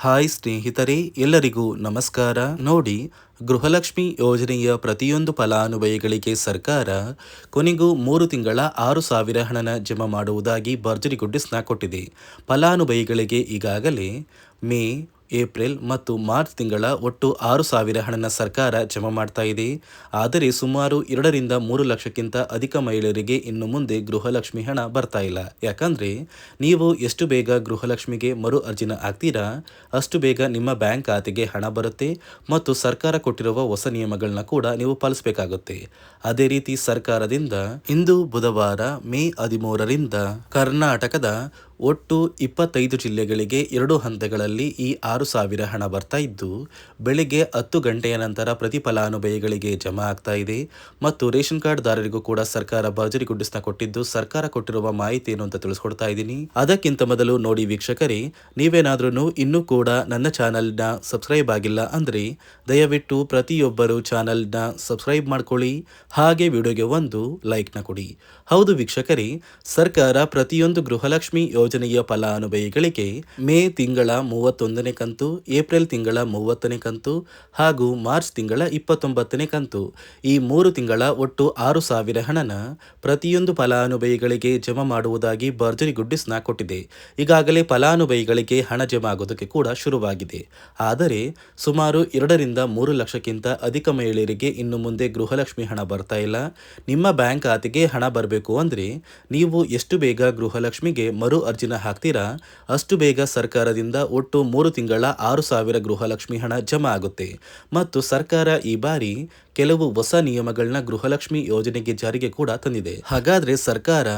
Hi ಸ್ನೇಹಿತರೆ, ಎಲ್ಲರಿಗೂ ನಮಸ್ಕಾರ. ನೋಡಿ, ಗೃಹಲಕ್ಷ್ಮಿ ಯೋಜನೆಯ ಪ್ರತಿಯೊಂದು ಫಲಾನುಭವಿಗಳಿಗೆ ಸರ್ಕಾರ ಕೊನೆಗೂ 3 ತಿಂಗಳ 6,000 ಹಣನ ಜಮಾ ಮಾಡುವುದಾಗಿ ಭರ್ಜರಿ ಗುಡ್ಡಿಸ್ನ ಕೊಟ್ಟಿದೆ. ಫಲಾನುಭವಿಗಳಿಗೆ ಈಗಾಗಲೇ ಮೇ, ಏಪ್ರಿಲ್ ಮತ್ತು ಮಾರ್ಚ್ ತಿಂಗಳ ಒಟ್ಟು 6,000 ಹಣನ ಸರ್ಕಾರ ಜಮಾ ಮಾಡ್ತಾ ಇದೆ. ಆದರೆ ಸುಮಾರು 2ರಿಂದ 3 ಲಕ್ಷಕ್ಕಿಂತ ಅಧಿಕ ಮಹಿಳೆಯರಿಗೆ ಇನ್ನು ಮುಂದೆ ಗೃಹಲಕ್ಷ್ಮಿ ಹಣ ಬರ್ತಾ ಇಲ್ಲ. ಯಾಕಂದ್ರೆ ನೀವು ಎಷ್ಟು ಬೇಗ ಗೃಹಲಕ್ಷ್ಮಿಗೆ ಮರು ಅರ್ಜಿನ ಹಾಕ್ತೀರಾ ಅಷ್ಟು ಬೇಗ ನಿಮ್ಮ ಬ್ಯಾಂಕ್ ಖಾತೆಗೆ ಹಣ ಬರುತ್ತೆ ಮತ್ತು ಸರ್ಕಾರ ಕೊಟ್ಟಿರುವ ಹೊಸ ನಿಯಮಗಳನ್ನ ಕೂಡ ನೀವು ಪಾಲಿಸಬೇಕಾಗುತ್ತೆ. ಅದೇ ರೀತಿ ಸರ್ಕಾರದಿಂದ ಇಂದು ಬುಧವಾರ ಮೇ 13ರಿಂದ ಕರ್ನಾಟಕದ ಒಟ್ಟು 25 ಜಿಲ್ಲೆಗಳಿಗೆ 2 ಹಂತಗಳಲ್ಲಿ ಈ 6,000 ಹಣ ಬರ್ತಾ ಇದ್ದು, ಬೆಳಿಗ್ಗೆ 10 ಗಂಟೆಯ ನಂತರ ಪ್ರತಿ ಫಲಾನುಭವಿಗಳಿಗೆ ಜಮಾ ಆಗ್ತಾ ಇದೆ ಮತ್ತು ರೇಷನ್ ಕಾರ್ಡ್ ದಾರರಿಗೂ ಕೂಡ ಸರ್ಕಾರ ಭರ್ಜರಿ ಗುಡ್ಡಿಸ್ನ ಕೊಟ್ಟಿದ್ದು, ಸರ್ಕಾರ ಕೊಟ್ಟಿರುವ ಮಾಹಿತಿ ಏನು ಅಂತ ತಿಳಿಸ್ಕೊಡ್ತಾ ಇದ್ದೀನಿ. ಅದಕ್ಕಿಂತ ಮೊದಲು ನೋಡಿ ವೀಕ್ಷಕರೇ, ನೀವೇನಾದ್ರೂ ಇನ್ನೂ ಕೂಡ ನನ್ನ ಚಾನಲ್ನ ಸಬ್ಸ್ಕ್ರೈಬ್ ಆಗಿಲ್ಲ ಅಂದ್ರೆ ದಯವಿಟ್ಟು ಪ್ರತಿಯೊಬ್ಬರು ಚಾನಲ್ನ ಸಬ್ಸ್ಕ್ರೈಬ್ ಮಾಡ್ಕೊಳ್ಳಿ, ಹಾಗೆ ವಿಡಿಯೋಗೆ ಒಂದು ಲೈಕ್ನ ಕೊಡಿ. ಹೌದು ವೀಕ್ಷಕರೇ, ಸರ್ಕಾರ ಪ್ರತಿಯೊಂದು ಗೃಹಲಕ್ಷ್ಮಿ ಯೋಜನೆಯ ಫಲಾನುಭವಿಗಳಿಗೆ ಮೇ ತಿಂಗಳ 31ನೇ ಕಂತು, ಏಪ್ರಿಲ್ ತಿಂಗಳ 30ನೇ ಕಂತು ಹಾಗೂ ಮಾರ್ಚ್ ತಿಂಗಳ 29ನೇ ಕಂತು, ಈ 3 ತಿಂಗಳ ಒಟ್ಟು 6,000 ಹಣನ ಪ್ರತಿಯೊಂದು ಫಲಾನುಭವಿಗಳಿಗೆ ಜಮಾ ಮಾಡುವುದಾಗಿ ಭರ್ಜರಿ ಗುಡ್ಡಿಸ್ನ ಕೊಟ್ಟಿದೆ. ಈಗಾಗಲೇ ಫಲಾನುಭವಿಗಳಿಗೆ ಹಣ ಜಮಾ ಆಗೋದಕ್ಕೆ ಕೂಡ ಶುರುವಾಗಿದೆ. ಆದರೆ ಸುಮಾರು 2ರಿಂದ 3 ಲಕ್ಷಕ್ಕಿಂತ ಅಧಿಕ ಮಹಿಳೆಯರಿಗೆ ಇನ್ನು ಮುಂದೆ ಗೃಹಲಕ್ಷ್ಮಿ ಹಣ ಬರ್ತಾ ಇಲ್ಲ. ನಿಮ್ಮ ಬ್ಯಾಂಕ್ ಖಾತೆಗೆ ಹಣ ಬರಬೇಕು ಅಂದ್ರೆ ನೀವು ಎಷ್ಟು ಬೇಗ ಗೃಹಲಕ್ಷ್ಮಿಗೆ ಮರು ಅರ್ಜಿನ ಹಾಕ್ತೀರಾ ಅಷ್ಟು ಬೇಗ ಸರ್ಕಾರದಿಂದ ಒಟ್ಟು 3 ತಿಂಗಳ 6,000 ಗೃಹಲಕ್ಷ್ಮಿ ಹಣ ಜಮಾ ಆಗುತ್ತೆ. ಮತ್ತು ಸರ್ಕಾರ ಈ ಬಾರಿ ಕೆಲವು ಹೊಸ ನಿಯಮಗಳನ್ನ ಗೃಹಲಕ್ಷ್ಮಿ ಯೋಜನೆಗೆ ಜಾರಿಗೆ ಕೂಡ ತಂದಿದೆ. ಹಾಗಾದ್ರೆ ಸರ್ಕಾರ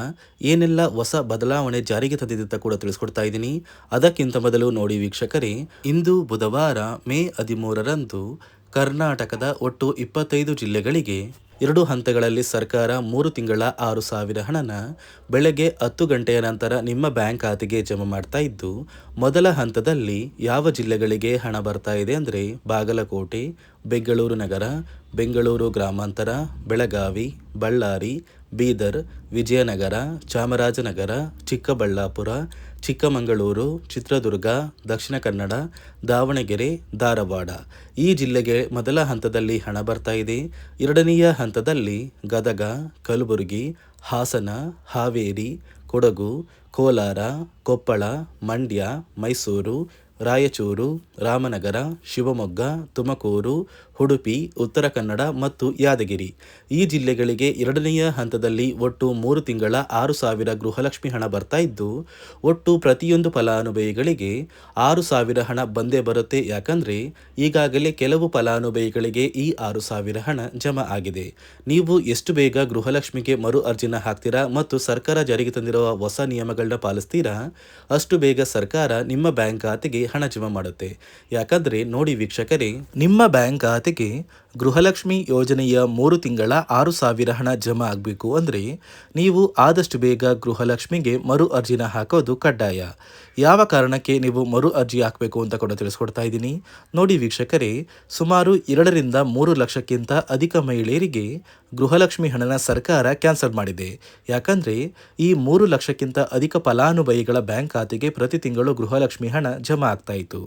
ಏನೆಲ್ಲ ಹೊಸ ಬದಲಾವಣೆ ಜಾರಿಗೆ ತಂದಿದೆ ಅಂತ ಕೂಡ ತಿಳಿಸ್ಕೊಡ್ತಾ ಇದ್ದೀನಿ. ಅದಕ್ಕಿಂತ ಮೊದಲು ನೋಡಿ ವೀಕ್ಷಕರೇ, ಇಂದು ಬುಧವಾರ ಮೇ 13ರಂದು ಕರ್ನಾಟಕದ ಒಟ್ಟು 25 ಜಿಲ್ಲೆಗಳಿಗೆ 2 ಹಂತಗಳಲ್ಲಿ ಸರ್ಕಾರ 3 ತಿಂಗಳ 6,000 ಹಣನ ಬೆಳಗ್ಗೆ 10 ಗಂಟೆಯ ನಂತರ ನಿಮ್ಮ ಬ್ಯಾಂಕ್ ಖಾತೆಗೆ ಜಮಾ ಮಾಡ್ತಾ ಇದ್ದು, ಮೊದಲ ಹಂತದಲ್ಲಿ ಯಾವ ಜಿಲ್ಲೆಗಳಿಗೆ ಹಣ ಬರ್ತಾ ಇದೆ ಅಂದರೆ ಬಾಗಲಕೋಟೆ, ಬೆಂಗಳೂರು ನಗರ, ಬೆಂಗಳೂರು ಗ್ರಾಮಾಂತರ, ಬೆಳಗಾವಿ, ಬಳ್ಳಾರಿ, ಬೀದರ್, ವಿಜಯನಗರ, ಚಾಮರಾಜನಗರ, ಚಿಕ್ಕಬಳ್ಳಾಪುರ, ಚಿಕ್ಕಮಗಳೂರು, ಚಿತ್ರದುರ್ಗ, ದಕ್ಷಿಣ ಕನ್ನಡ, ದಾವಣಗೆರೆ, ಧಾರವಾಡ ಈ ಜಿಲ್ಲೆಗೆ ಮೊದಲ ಹಂತದಲ್ಲಿ ಹಣ ಬರ್ತಾ ಇದೆ. 2ನೆಯ ಹಂತದಲ್ಲಿ ಗದಗ, ಕಲಬುರಗಿ, ಹಾಸನ, ಹಾವೇರಿ, ಕೊಡಗು, ಕೋಲಾರ, ಕೊಪ್ಪಳ, ಮಂಡ್ಯ, ಮೈಸೂರು, ರಾಯಚೂರು, ರಾಮನಗರ, ಶಿವಮೊಗ್ಗ, ತುಮಕೂರು, ಉಡುಪಿ, ಉತ್ತರ ಕನ್ನಡ ಮತ್ತು ಯಾದಗಿರಿ ಈ ಜಿಲ್ಲೆಗಳಿಗೆ 2ನೆಯ ಹಂತದಲ್ಲಿ ಒಟ್ಟು 3 ತಿಂಗಳ 6,000 ಗೃಹಲಕ್ಷ್ಮಿ ಹಣ ಬರ್ತಾ ಇದ್ದು, ಒಟ್ಟು ಪ್ರತಿಯೊಂದು ಫಲಾನುಭವಿಗಳಿಗೆ 6,000 ಹಣ ಬಂದೇ ಬರುತ್ತೆ. ಯಾಕಂದ್ರೆ ಈಗಾಗಲೇ ಕೆಲವು ಫಲಾನುಭವಿಗಳಿಗೆ ಈ 6,000 ಹಣ ಜಮಾ ಆಗಿದೆ. ನೀವು ಎಷ್ಟು ಬೇಗ ಗೃಹಲಕ್ಷ್ಮಿಗೆ ಮರು ಅರ್ಜಿನ ಹಾಕ್ತೀರಾ ಮತ್ತು ಸರ್ಕಾರ ಜಾರಿಗೆ ತಂದಿರುವ ಹೊಸ ನಿಯಮಗಳನ್ನ ಪಾಲಿಸ್ತೀರಾ ಅಷ್ಟು ಬೇಗ ಸರ್ಕಾರ ನಿಮ್ಮ ಬ್ಯಾಂಕ್ ಖಾತೆಗೆ ಹಣ ಜಮಾ ಮಾಡುತ್ತೆ. ಯಾಕಂದ್ರೆ ನೋಡಿ ವೀಕ್ಷಕರೇ, ನಿಮ್ಮ ಬ್ಯಾಂಕ್ ಖಾತೆಗೆ ಗೃಹಲಕ್ಷ್ಮಿ ಯೋಜನೆಯ 3 ತಿಂಗಳ 6,000 ಹಣ ಜಮಾ ಆಗಬೇಕು ಅಂದ್ರೆ ನೀವು ಆದಷ್ಟು ಬೇಗ ಗೃಹಲಕ್ಷ್ಮಿಗೆ ಮರು ಅರ್ಜಿನ ಹಾಕೋದು ಕಡ್ಡಾಯ. ಯಾವ ಕಾರಣಕ್ಕೆ ನೀವು ಮರು ಅರ್ಜಿ ಹಾಕಬೇಕು ಅಂತ ಕೂಡ ತಿಳಿಸ್ಕೊಡ್ತಾ ಇದ್ದೀನಿ. ನೋಡಿ ವೀಕ್ಷಕರೇ, ಸುಮಾರು 2ರಿಂದ 3 ಲಕ್ಷಕ್ಕಿಂತ ಅಧಿಕ ಮಹಿಳೆಯರಿಗೆ ಗೃಹಲಕ್ಷ್ಮಿ ಹಣನ ಸರ್ಕಾರ ಕ್ಯಾನ್ಸಲ್ ಮಾಡಿದೆ. ಯಾಕಂದ್ರೆ ಈ 3 ಲಕ್ಷಕ್ಕಿಂತ ಅಧಿಕ ಫಲಾನುಭವಿಗಳ ಬ್ಯಾಂಕ್ ಖಾತೆಗೆ ಪ್ರತಿ ತಿಂಗಳು ಗೃಹಲಕ್ಷ್ಮಿ ಹಣ ಜಮಾ ಆಗ್ತಾ ಇತ್ತು.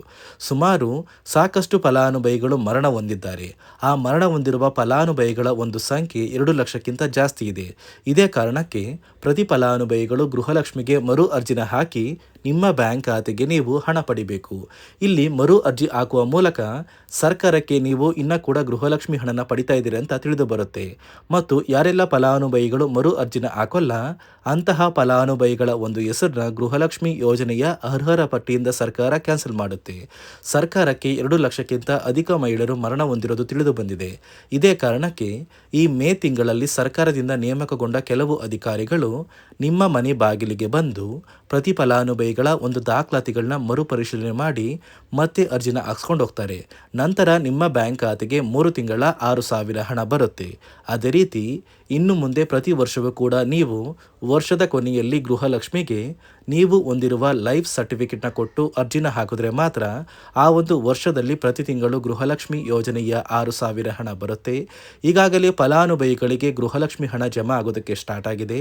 ಸುಮಾರು ಸಾಕಷ್ಟು ಫಲಾನುಭವಿಗಳು ಮರಣ ಹೊಂದಿದ್ದಾರೆ. ಆ ಮರಣ ಹೊಂದಿರುವ ಫಲಾನುಭವಿಗಳ ಒಂದು ಸಂಖ್ಯೆ 2 ಲಕ್ಷಕ್ಕಿಂತ ಜಾಸ್ತಿ ಇದೆ. ಇದೇ ಕಾರಣಕ್ಕೆ ಪ್ರತಿ ಫಲಾನುಭವಿಗಳು ಗೃಹಲಕ್ಷ್ಮಿಗೆ ಮರು ಅರ್ಜಿನ ಹಾಕಿ ನಿಮ್ಮ ಬ್ಯಾಂಕ್ ಖಾತೆಗೆ ನೀವು ಹಣ ಪಡಿಬೇಕು. ಇಲ್ಲಿ ಮರು ಅರ್ಜಿ ಹಾಕುವ ಮೂಲಕ ಸರ್ಕಾರಕ್ಕೆ ನೀವು ಇನ್ನ ಕೂಡ ಗೃಹಲಕ್ಷ್ಮಿ ಹಣನ ಪಡಿತಾ ಇದ್ದೀರಿ ಅಂತ ತಿಳಿದು ಬರುತ್ತೆ. ಮತ್ತು ಯಾರೆಲ್ಲ ಫಲಾನುಭವಿಗಳು ಮರು ಅರ್ಜಿನ ಹಾಕೋಲ್ಲ ಅಂತಹ ಫಲಾನುಭವಿಗಳ ಒಂದು ಹೆಸರನ್ನ ಗೃಹಲಕ್ಷ್ಮಿ ಯೋಜನೆಯ ಅರ್ಹರ ಪಟ್ಟಿಯಿಂದ ಸರ್ಕಾರ ಕ್ಯಾನ್ಸಲ್ ಮಾಡುತ್ತೆ. ಸರ್ಕಾರಕ್ಕೆ 2 ಲಕ್ಷಕ್ಕಿಂತ ಅಧಿಕ ಮಹಿಳೆಯರು ಮರಣ ಹೊಂದಿರೋದು ತಿಳಿದು ಬಂದಿದೆ. ಇದೇ ಕಾರಣಕ್ಕೆ ಈ ಮೇ ತಿಂಗಳಲ್ಲಿ ಸರ್ಕಾರದಿಂದ ನೇಮಕಗೊಂಡ ಕೆಲವು ಅಧಿಕಾರಿಗಳು ನಿಮ್ಮ ಮನೆ ಬಾಗಿಲಿಗೆ ಬಂದು ಪ್ರತಿ ಫಲಾನುಭವಿಗಳ ಒಂದು ದಾಖಲಾತಿಗಳನ್ನ ಮರುಪರಿಶೀಲನೆ ಮಾಡಿ ಮತ್ತೆ ಅರ್ಜಿನ ಹಾಕ್ಸ್ಕೊಂಡು ಹೋಗ್ತಾರೆ. ನಂತರ ನಿಮ್ಮ ಬ್ಯಾಂಕ್ ಖಾತೆಗೆ 3 ತಿಂಗಳ 6,000 ಹಣ ಬರುತ್ತೆ. ಅದೇ ರೀತಿ ಇನ್ನು ಮುಂದೆ ಪ್ರತಿ ವರ್ಷವೂ ಕೂಡ ನೀವು ವರ್ಷದ ಕೊನೆಯಲ್ಲಿ ಗೃಹಲಕ್ಷ್ಮಿಗೆ ನೀವು ಹೊಂದಿರುವ ಲೈಫ್ ಸರ್ಟಿಫಿಕೇಟ್ನ ಕೊಟ್ಟು ಅರ್ಜಿನ ಹಾಕಿದ್ರೆ ಮಾತ್ರ ಆ ಒಂದು ವರ್ಷದಲ್ಲಿ ಪ್ರತಿ ತಿಂಗಳು ಗೃಹಲಕ್ಷ್ಮಿ ಯೋಜನೆಯ 6,000 ಹಣ ಬರುತ್ತೆ. ಈಗಾಗಲೇ ಫಲಾನುಭವಿಗಳಿಗೆ ಗೃಹಲಕ್ಷ್ಮಿ ಹಣ ಜಮಾ ಆಗೋದಕ್ಕೆ ಸ್ಟಾರ್ಟ್ ಆಗಿದೆ.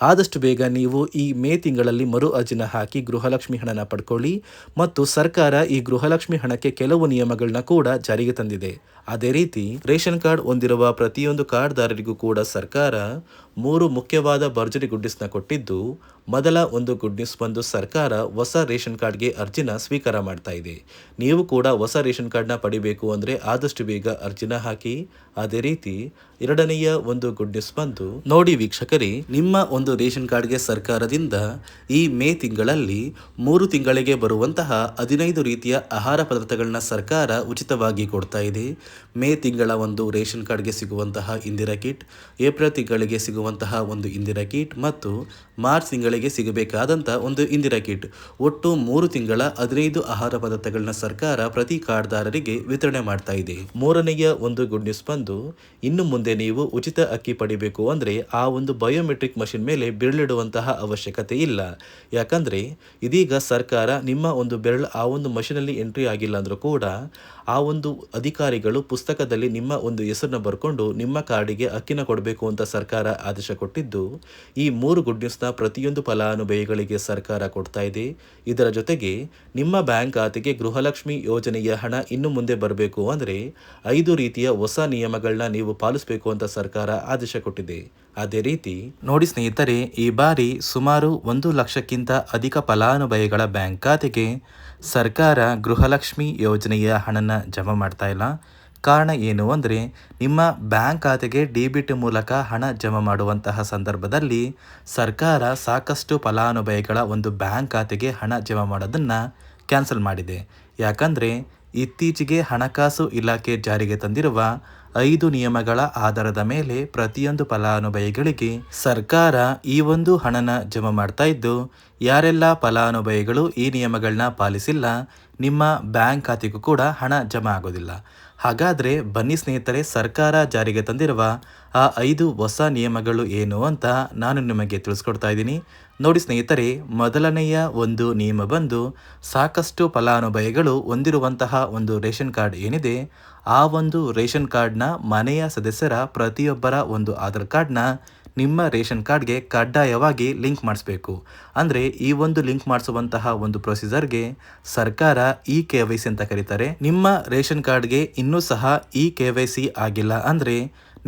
ಆದಷ್ಟು ಬೇಗ ನೀವು ಈ ಮೇ ತಿಂಗಳಲ್ಲಿ ಮರು ಅರ್ಜಿನ ಹಾಕಿ ಗೃಹಲಕ್ಷ್ಮಿ ಹಣನ ಪಡ್ಕೊಳ್ಳಿ. ಮತ್ತು ಸರ್ಕಾರ ಈ ಗೃಹಲಕ್ಷ್ಮಿ ಹಣಕ್ಕೆ ಕೆಲವು ನಿಯಮಗಳನ್ನ ಕೂಡ ಜಾರಿಗೆ ತಂದಿದೆ. ಅದೇ ರೀತಿ ರೇಷನ್ ಕಾರ್ಡ್ ಹೊಂದಿರುವ ಪ್ರತಿಯೊಂದು ಕಾರ್ಡ್ದಾರರಿಗೂ ಕೂಡ ಸರ್ಕಾರ 3 ಮುಖ್ಯವಾದ ಭರ್ಜರಿ ಗುಡ್ ನ್ಯೂಸ್ನ ಕೊಟ್ಟಿದ್ದು, ಮೊದಲ ಒಂದು ಗುಡ್ ನ್ಯೂಸ್ ಬಂದು ಸರ್ಕಾರ ಹೊಸ ರೇಷನ್ ಕಾರ್ಡ್ಗೆ ಅರ್ಜಿನ ಸ್ವೀಕಾರ ಮಾಡ್ತಾ ಇದೆ. ನೀವು ಕೂಡ ಹೊಸ ರೇಷನ್ ಕಾರ್ಡ್ನ ಪಡಿಬೇಕು ಅಂದರೆ ಆದಷ್ಟು ಬೇಗ ಅರ್ಜಿನ ಹಾಕಿ. ಅದೇ ರೀತಿ ಎರಡನೆಯ ಒಂದು ಗುಡ್ ನ್ಯೂಸ್ ಬಂದು ನೋಡಿ ವೀಕ್ಷಕರೇ, ನಿಮ್ಮ ಒಂದು ರೇಷನ್ ಕಾರ್ಡ್ಗೆ ಸರ್ಕಾರದಿಂದ ಈ ಮೇ ತಿಂಗಳಲ್ಲಿ 3 ತಿಂಗಳಿಗೆ ಬರುವಂತಹ 15 ರೀತಿಯ ಆಹಾರ ಪದಾರ್ಥಗಳನ್ನ ಸರ್ಕಾರ ಉಚಿತವಾಗಿ ಕೊಡ್ತಾ ಇದೆ. ಮೇ ತಿಂಗಳ ಒಂದು ರೇಷನ್ ಕಾರ್ಡ್ಗೆ ಸಿಗುವಂತಹ ಇಂದಿರಾ ಕಿಟ್, ಏಪ್ರಿಲ್ ತಿಂಗಳಿಗೆ ಸಿಗುವಂತಹ ಒಂದು ಇಂದಿರಾ ಕಿಟ್ ಮತ್ತು ಮಾರ್ಚ್ ತಿಂಗಳಿಗೆ ಸಿಗಬೇಕಾದಂಥ ಒಂದು ಇಂದಿರಾ ಕಿಟ್, ಒಟ್ಟು 3 ತಿಂಗಳ 15 ಆಹಾರ ಪದಾರ್ಥಗಳನ್ನ ಸರ್ಕಾರ ಪ್ರತಿ ಕಾರ್ಡ್ದಾರರಿಗೆ ವಿತರಣೆ ಮಾಡ್ತಾ ಇದೆ. ಮೂರನೆಯ ಒಂದು ಗುಡ್ ನ್ಯೂಸ್ ಬಂದು, ಇನ್ನು ಮುಂದೆ ನೀವು ಉಚಿತ ಅಕ್ಕಿ ಪಡಿಬೇಕು ಅಂದರೆ ಆ ಒಂದು ಬಯೋಮೆಟ್ರಿಕ್ ಮಷಿನ್ ಮೇಲೆ ಬೆರಳಿಡುವಂತಹ ಅವಶ್ಯಕತೆ ಇಲ್ಲ. ಯಾಕಂದರೆ ಇದೀಗ ಸರ್ಕಾರ ನಿಮ್ಮ ಒಂದು ಬೆರಳು ಆ ಒಂದು ಮಷಿನಲ್ಲಿ ಎಂಟ್ರಿ ಆಗಿಲ್ಲ ಅಂದರೂ ಕೂಡ ಆ ಒಂದು ಅಧಿಕಾರಿಗಳು ಪುಸ್ತಕದಲ್ಲಿ ನಿಮ್ಮ ಒಂದು ಹೆಸರನ್ನ ಬರ್ಕೊಂಡು ನಿಮ್ಮ ಕಾರ್ಡಿಗೆ ಅಕ್ಕಿನ ಕೊಡಬೇಕು ಅಂತ ಸರ್ಕಾರ ಆದೇಶ ಕೊಟ್ಟಿದ್ದು, ಈ 3 ಗುಡ್ ನ್ಯೂಸ್ನ ಪ್ರತಿಯೊಂದು ಫಲಾನುಭವಿಗಳಿಗೆ ಸರ್ಕಾರ ಕೊಡ್ತಾ ಇದೆ. ಇದರ ಜೊತೆಗೆ ನಿಮ್ಮ ಬ್ಯಾಂಕ್ ಖಾತೆಗೆ ಗೃಹಲಕ್ಷ್ಮಿ ಯೋಜನೆಯ ಹಣ ಇನ್ನು ಮುಂದೆ ಬರಬೇಕು ಅಂದರೆ 5 ರೀತಿಯ ಹೊಸ ನಿಯಮಗಳನ್ನ ನೀವು ಪಾಲಿಸಬೇಕು ಅಂತ ಸರ್ಕಾರ ಆದೇಶ ಕೊಟ್ಟಿದೆ. ಅದೇ ರೀತಿ ನೋಡಿ ಸ್ನೇಹಿತರೆ, ಈ ಬಾರಿ ಸುಮಾರು 1 ಲಕ್ಷಕ್ಕಿಂತ ಅಧಿಕ ಫಲಾನುಭವಿಗಳ ಬ್ಯಾಂಕ್ ಖಾತೆಗೆ ಸರ್ಕಾರ ಗೃಹಲಕ್ಷ್ಮಿ ಯೋಜನೆಯ ಹಣನ ಜಮಾ ಮಾಡ್ತಾ ಇಲ್ಲ. ಕಾರಣ ಏನು ಅಂದರೆ, ನಿಮ್ಮ ಬ್ಯಾಂಕ್ ಖಾತೆಗೆ ಡೆಬಿಟ್ ಮೂಲಕ ಹಣ ಜಮಾ ಮಾಡುವಂತಹ ಸಂದರ್ಭದಲ್ಲಿ ಸರ್ಕಾರ ಸಾಕಷ್ಟು ಫಲಾನುಭವಿಗಳ ಒಂದು ಬ್ಯಾಂಕ್ ಖಾತೆಗೆ ಹಣ ಜಮಾ ಮಾಡೋದನ್ನು ಕ್ಯಾನ್ಸಲ್ ಮಾಡಿದೆ. ಯಾಕಂದರೆ ಇತ್ತೀಚೆಗೆ ಹಣಕಾಸು ಇಲಾಖೆ ಜಾರಿಗೆ ತಂದಿರುವ 5 ನಿಯಮಗಳ ಆಧಾರದ ಮೇಲೆ ಪ್ರತಿಯೊಂದು ಫಲಾನುಭವಿಗಳಿಗೆ ಸರ್ಕಾರ ಈ ಒಂದು ಹಣನ ಜಮಾ ಮಾಡ್ತಾ ಇದ್ದು, ಯಾರೆಲ್ಲ ಫಲಾನುಭವಿಗಳು ಈ ನಿಯಮಗಳನ್ನ ಪಾಲಿಸಿಲ್ಲ ನಿಮ್ಮ ಬ್ಯಾಂಕ್ ಖಾತೆಗೂ ಕೂಡ ಹಣ ಜಮಾ ಆಗೋದಿಲ್ಲ. ಹಾಗಾದರೆ ಬನ್ನಿ ಸ್ನೇಹಿತರೆ, ಸರ್ಕಾರ ಜಾರಿಗೆ ತಂದಿರುವ ಆ 5 ಹೊಸ ನಿಯಮಗಳು ಏನು ಅಂತ ನಾನು ನಿಮಗೆ ತಿಳಿಸ್ಕೊಡ್ತಾ ಇದ್ದೀನಿ. ನೋಡಿ ಸ್ನೇಹಿತರೆ, ಮೊದಲನೆಯ ಒಂದು ನಿಯಮ ಬಂದು, ಸಾಕಷ್ಟು ಫಲಾನುಭವಿಗಳು ಹೊಂದಿರುವಂತಹ ಒಂದು ರೇಷನ್ ಕಾರ್ಡ್ ಏನಿದೆ ಆ ಒಂದು ರೇಷನ್ ಕಾರ್ಡ್ನ ಮನೆಯ ಸದಸ್ಯರ ಪ್ರತಿಯೊಬ್ಬರ ಒಂದು ಆಧಾರ್ ಕಾರ್ಡ್ನ ನಿಮ್ಮ ರೇಷನ್ ಕಾರ್ಡ್ಗೆ ಕಡ್ಡಾಯವಾಗಿ ಲಿಂಕ್ ಮಾಡಿಸ್ಬೇಕು. ಅಂದರೆ ಈ ಒಂದು ಲಿಂಕ್ ಮಾಡಿಸುವಂತಹ ಒಂದು ಪ್ರೊಸೀಜರ್ಗೆ ಸರ್ಕಾರ KYC ಅಂತ ಕರೀತಾರೆ. ನಿಮ್ಮ ರೇಷನ್ ಕಾರ್ಡ್ಗೆ ಇನ್ನೂ ಸಹ KYC ಆಗಿಲ್ಲ ಅಂದರೆ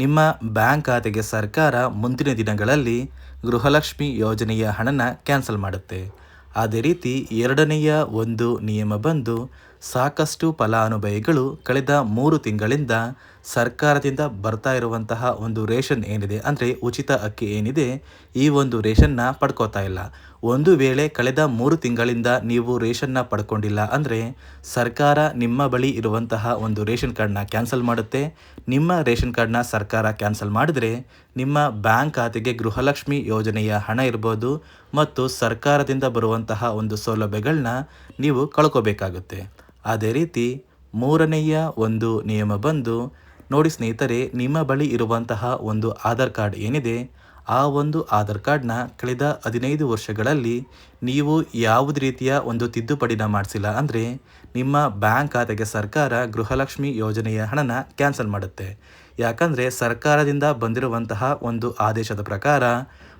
ನಿಮ್ಮ ಬ್ಯಾಂಕ್ ಖಾತೆಗೆ ಸರ್ಕಾರ ಮುಂದಿನ ದಿನಗಳಲ್ಲಿ ಗೃಹಲಕ್ಷ್ಮಿ ಯೋಜನೆಯ ಹಣನ ಕ್ಯಾನ್ಸಲ್ ಮಾಡುತ್ತೆ. ಅದೇ ರೀತಿ ಎರಡನೆಯ ಒಂದು ನಿಯಮ ಬಂದು, ಸಾಕಷ್ಟು ಫಲಾನುಭವಿಗಳು ಕಳೆದ 3 ತಿಂಗಳಿಂದ ಸರ್ಕಾರದಿಂದ ಬರ್ತಾ ಇರುವಂತಹ ಒಂದು ರೇಷನ್ ಏನಿದೆ ಅಂದರೆ ಉಚಿತ ಅಕ್ಕಿ ಏನಿದೆ, ಈ ಒಂದು ರೇಷನ್ನ ಪಡ್ಕೋತಾ ಇಲ್ಲ. ಒಂದು ವೇಳೆ ಕಳೆದ 3 ತಿಂಗಳಿಂದ ನೀವು ರೇಷನ್ನ ಪಡ್ಕೊಂಡಿಲ್ಲ ಅಂದರೆ ಸರ್ಕಾರ ನಿಮ್ಮ ಬಳಿ ಇರುವಂತಹ ಒಂದು ರೇಷನ್ ಕಾರ್ಡ್ನ ಕ್ಯಾನ್ಸಲ್ ಮಾಡುತ್ತೆ. ನಿಮ್ಮ ರೇಷನ್ ಕಾರ್ಡ್ನ ಸರ್ಕಾರ ಕ್ಯಾನ್ಸಲ್ ಮಾಡಿದರೆ ನಿಮ್ಮ ಬ್ಯಾಂಕ್ ಖಾತೆಗೆ ಗೃಹಲಕ್ಷ್ಮಿ ಯೋಜನೆಯ ಹಣ ಇರ್ಬೋದು ಮತ್ತು ಸರ್ಕಾರದಿಂದ ಬರುವಂತಹ ಒಂದು ಸೌಲಭ್ಯಗಳನ್ನ ನೀವು ಕಳ್ಕೋಬೇಕಾಗುತ್ತೆ. ಅದೇ ರೀತಿ ಮೂರನೆಯ ಒಂದು ನಿಯಮ ಬಂದು, ನೋಡಿ ಸ್ನೇಹಿತರೆ, ನಿಮ್ಮ ಬಳಿ ಇರುವಂತಹ ಒಂದು ಆಧಾರ್ ಕಾರ್ಡ್ ಏನಿದೆ ಆ ಒಂದು ಆಧಾರ್ ಕಾರ್ಡ್ನ ಕಳೆದ 15 ವರ್ಷಗಳಲ್ಲಿ ನೀವು ಯಾವುದೇ ರೀತಿಯ ಒಂದು ತಿದ್ದುಪಡಿನ ಮಾಡಿಸಿಲ್ಲ ಅಂದರೆ ನಿಮ್ಮ ಬ್ಯಾಂಕ್ ಖಾತೆಗೆ ಸರ್ಕಾರ ಗೃಹಲಕ್ಷ್ಮಿ ಯೋಜನೆಯ ಹಣನ ಕ್ಯಾನ್ಸಲ್ ಮಾಡುತ್ತೆ. ಯಾಕಂದರೆ ಸರ್ಕಾರದಿಂದ ಬಂದಿರುವಂತಹ ಒಂದು ಆದೇಶದ ಪ್ರಕಾರ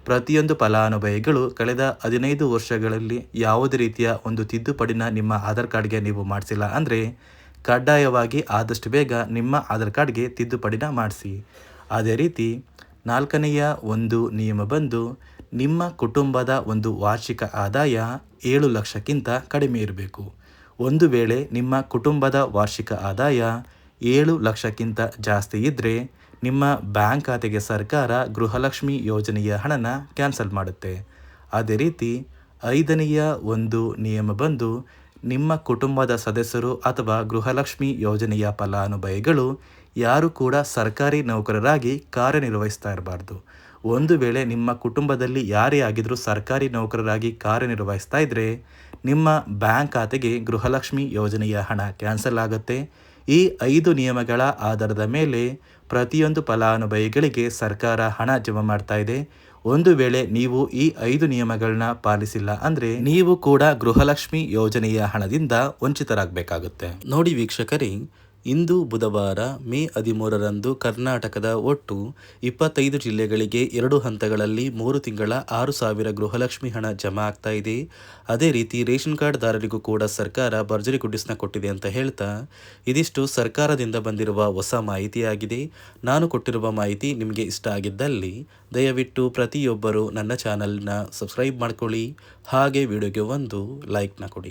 ಪ್ರತಿಯೊಂದು ಫಲಾನುಭವಿಗಳು ಕಳೆದ 15 ವರ್ಷಗಳಲ್ಲಿ ಯಾವುದೇ ರೀತಿಯ ಒಂದು ತಿದ್ದುಪಡಿನ ನಿಮ್ಮ ಆಧಾರ್ ಕಾರ್ಡ್ಗೆ ನೀವು ಮಾಡಿಸಿಲ್ಲ ಅಂದರೆ ಕಡ್ಡಾಯವಾಗಿ ಆದಷ್ಟು ಬೇಗ ನಿಮ್ಮ ಆಧಾರ್ ಕಾರ್ಡ್ಗೆ ತಿದ್ದುಪಡಿನ ಮಾಡಿಸಿ. ಅದೇ ರೀತಿ ನಾಲ್ಕನೆಯ ಒಂದು ನಿಯಮ ಬಂದು, ನಿಮ್ಮ ಕುಟುಂಬದ ಒಂದು ವಾರ್ಷಿಕ ಆದಾಯ 7 ಲಕ್ಷಕ್ಕಿಂತ ಕಡಿಮೆ ಇರಬೇಕು. ಒಂದು ವೇಳೆ ನಿಮ್ಮ ಕುಟುಂಬದ ವಾರ್ಷಿಕ ಆದಾಯ 7 ಲಕ್ಷಕ್ಕಿಂತ ಜಾಸ್ತಿ ಇದ್ದರೆ ನಿಮ್ಮ ಬ್ಯಾಂಕ್ ಖಾತೆಗೆ ಸರ್ಕಾರ ಗೃಹಲಕ್ಷ್ಮಿ ಯೋಜನೆಯ ಹಣನ ಕ್ಯಾನ್ಸಲ್ ಮಾಡುತ್ತೆ. ಅದೇ ರೀತಿ 5ನೆಯ ಒಂದು ನಿಯಮ ಬಂದು, ನಿಮ್ಮ ಕುಟುಂಬದ ಸದಸ್ಯರು ಅಥವಾ ಗೃಹಲಕ್ಷ್ಮಿ ಯೋಜನೆಯ ಫಲಾನುಭವಿಗಳು ಯಾರು ಕೂಡ ಸರ್ಕಾರಿ ನೌಕರರಾಗಿ ಕಾರ್ಯನಿರ್ವಹಿಸ್ತಾ ಇರಬಾರ್ದು. ಒಂದು ವೇಳೆ ನಿಮ್ಮ ಕುಟುಂಬದಲ್ಲಿ ಯಾರೇ ಆಗಿದ್ರೂ ಸರ್ಕಾರಿ ನೌಕರರಾಗಿ ಕಾರ್ಯನಿರ್ವಹಿಸ್ತಾ ಇದ್ದರೆ ನಿಮ್ಮ ಬ್ಯಾಂಕ್ ಖಾತೆಗೆ ಗೃಹಲಕ್ಷ್ಮಿ ಯೋಜನೆಯ ಹಣ ಕ್ಯಾನ್ಸಲ್ ಆಗುತ್ತೆ. ಈ 5 ನಿಯಮಗಳ ಆಧಾರದ ಮೇಲೆ ಪ್ರತಿಯೊಂದು ಫಲಾನುಭವಿಗಳಿಗೆ ಸರ್ಕಾರ ಹಣ ಜಮಾ ಮಾಡ್ತಾ ಇದೆ. ಒಂದು ವೇಳೆ ನೀವು ಈ 5 ನಿಯಮಗಳನ್ನ ಪಾಲಿಸಿಲ್ಲ ಅಂದ್ರೆ ನೀವು ಕೂಡ ಗೃಹಲಕ್ಷ್ಮಿ ಯೋಜನೆಯ ಹಣದಿಂದ ವಂಚಿತರಾಗಬೇಕಾಗುತ್ತೆ. ನೋಡಿ ವೀಕ್ಷಕರೇ, ಇಂದು ಬುಧವಾರ ಮೇ 13ರಂದು ಕರ್ನಾಟಕದ ಒಟ್ಟು 25 ಜಿಲ್ಲೆಗಳಿಗೆ 2 ಹಂತಗಳಲ್ಲಿ 3 ತಿಂಗಳ 6,000 ಗೃಹಲಕ್ಷ್ಮಿ ಹಣ ಜಮಾ ಆಗ್ತಾ ಇದೆ. ಅದೇ ರೀತಿ ರೇಷನ್ ಕಾರ್ಡ್ದಾರರಿಗೂ ಕೂಡ ಸರ್ಕಾರ ಭರ್ಜರಿ ಗುಡ್ಡಿಸ್ನ ಕೊಟ್ಟಿದೆ ಅಂತ ಹೇಳ್ತಾ, ಇದಿಷ್ಟು ಸರ್ಕಾರದಿಂದ ಬಂದಿರುವ ಹೊಸ ಮಾಹಿತಿಯಾಗಿದೆ. ನಾನು ಕೊಟ್ಟಿರುವ ಮಾಹಿತಿ ನಿಮಗೆ ಇಷ್ಟ ಆಗಿದ್ದಲ್ಲಿ ದಯವಿಟ್ಟು ಪ್ರತಿಯೊಬ್ಬರು ನನ್ನ ಚಾನಲ್ನ ಸಬ್ಸ್ಕ್ರೈಬ್ ಮಾಡ್ಕೊಳ್ಳಿ, ಹಾಗೆ ವಿಡಿಯೋಗೆ ಒಂದು ಲೈಕ್ನ ಕೊಡಿ.